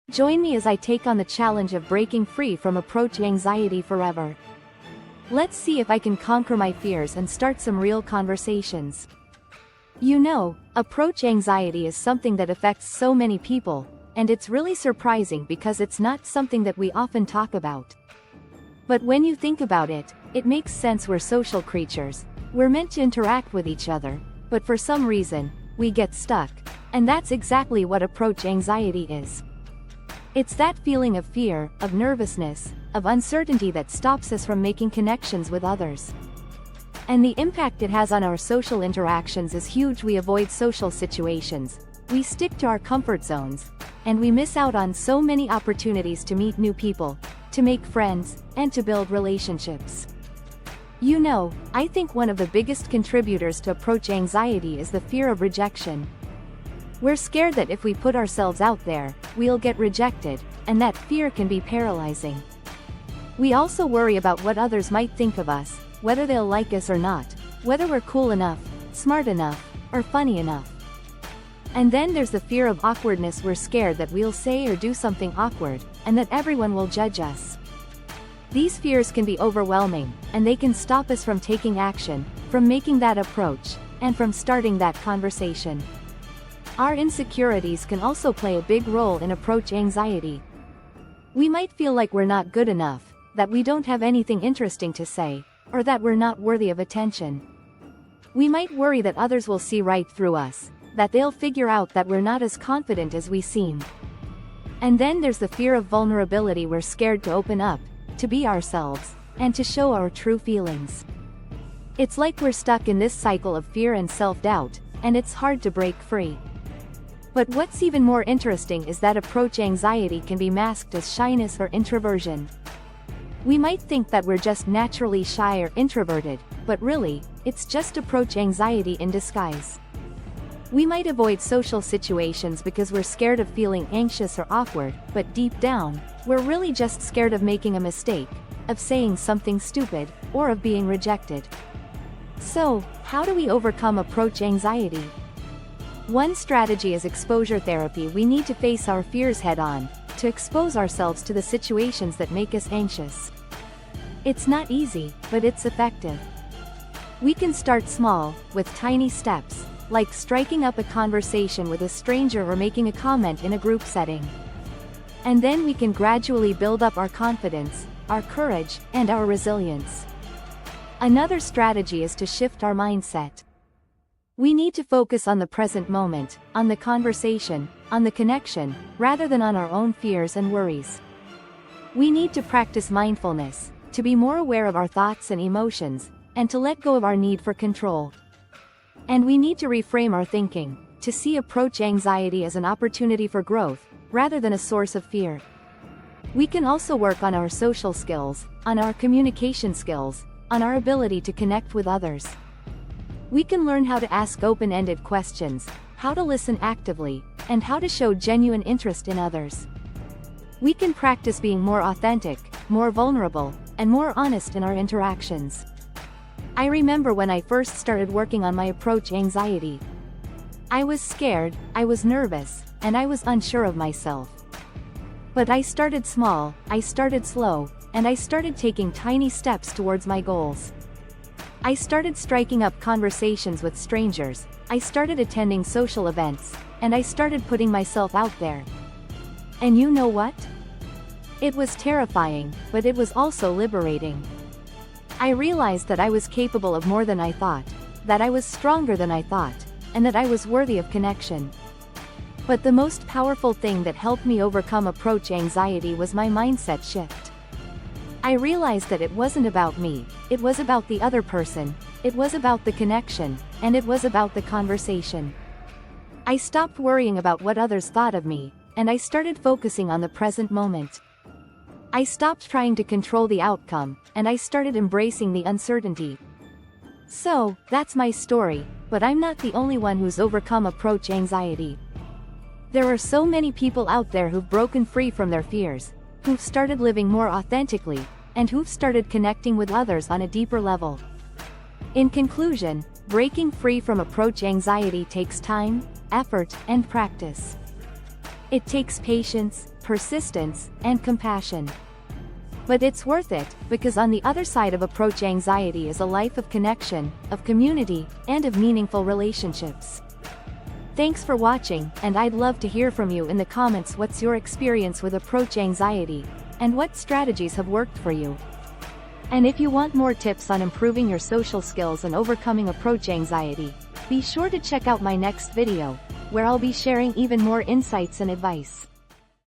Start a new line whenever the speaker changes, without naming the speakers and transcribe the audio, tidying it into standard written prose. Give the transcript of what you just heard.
Join me as I take on the challenge of breaking free from approach anxiety forever. Let's see if I can conquer my fears and start some real conversations. You know, approach anxiety is something that affects so many people, and it's really surprising because it's not something that we often talk about. But when you think about it, it makes sense. We're social creatures. We're meant to interact with each other, but for some reason, we get stuck. And that's exactly what approach anxiety is. It's that feeling of fear, of nervousness, of uncertainty that stops us from making connections with others. And the impact it has on our social interactions is huge. We avoid social situations, we stick to our comfort zones, and we miss out on so many opportunities to meet new people, to make friends, and to build relationships. You know, I think one of the biggest contributors to approach anxiety is the fear of rejection. We're scared that if we put ourselves out there, we'll get rejected, and that fear can be paralyzing. We also worry about what others might think of us, whether they'll like us or not, whether we're cool enough, smart enough, or funny enough. And then there's the fear of awkwardness. We're scared that we'll say or do something awkward, and that everyone will judge us. These fears can be overwhelming, and they can stop us from taking action, from making that approach, and from starting that conversation. Our insecurities can also play a big role in approach anxiety. We might feel like we're not good enough, that we don't have anything interesting to say, or that we're not worthy of attention. We might worry that others will see right through us, that they'll figure out that we're not as confident as we seem. And then there's the fear of vulnerability. We're scared to open up, to be ourselves, and to show our true feelings. It's like we're stuck in this cycle of fear and self-doubt, and it's hard to break free. But what's even more interesting is that approach anxiety can be masked as shyness or introversion. We might think that we're just naturally shy or introverted, but really, it's just approach anxiety in disguise. We might avoid social situations because we're scared of feeling anxious or awkward, but deep down, we're really just scared of making a mistake, of saying something stupid, or of being rejected. So, how do we overcome approach anxiety? One strategy is exposure therapy. We need to face our fears head-on, to expose ourselves to the situations that make us anxious. It's not easy, but it's effective. We can start small, with tiny steps, like striking up a conversation with a stranger or making a comment in a group setting. And then we can gradually build up our confidence, our courage, and our resilience. Another strategy is to shift our mindset. We need to focus on the present moment, on the conversation, on the connection, rather than on our own fears and worries. We need to practice mindfulness, to be more aware of our thoughts and emotions, and to let go of our need for control. And we need to reframe our thinking, to see approach anxiety as an opportunity for growth, rather than a source of fear. We can also work on our social skills, on our communication skills, on our ability to connect with others. We can learn how to ask open-ended questions, how to listen actively, and how to show genuine interest in others. We can practice being more authentic, more vulnerable, and more honest in our interactions. I remember when I first started working on my approach anxiety. I was scared, I was nervous, and I was unsure of myself. But I started small, I started slow, and I started taking tiny steps towards my goals. I started striking up conversations with strangers, I started attending social events, and I started putting myself out there. And you know what? It was terrifying, but it was also liberating. I realized that I was capable of more than I thought, that I was stronger than I thought, and that I was worthy of connection. But the most powerful thing that helped me overcome approach anxiety was my mindset shift. I realized that it wasn't about me, it was about the other person, it was about the connection, and it was about the conversation. I stopped worrying about what others thought of me, and I started focusing on the present moment. I stopped trying to control the outcome, and I started embracing the uncertainty. So, that's my story, but I'm not the only one who's overcome approach anxiety. There are so many people out there who've broken free from their fears, who've started living more authentically, and who've started connecting with others on a deeper level. In conclusion, breaking free from approach anxiety takes time, effort, and practice. It takes patience, persistence, and compassion. But it's worth it, because on the other side of approach anxiety is a life of connection, of community, and of meaningful relationships. Thanks for watching, and I'd love to hear from you in the comments. What's your experience with approach anxiety, and what strategies have worked for you? And if you want more tips on improving your social skills and overcoming approach anxiety, be sure to check out my next video, where I'll be sharing even more insights and advice.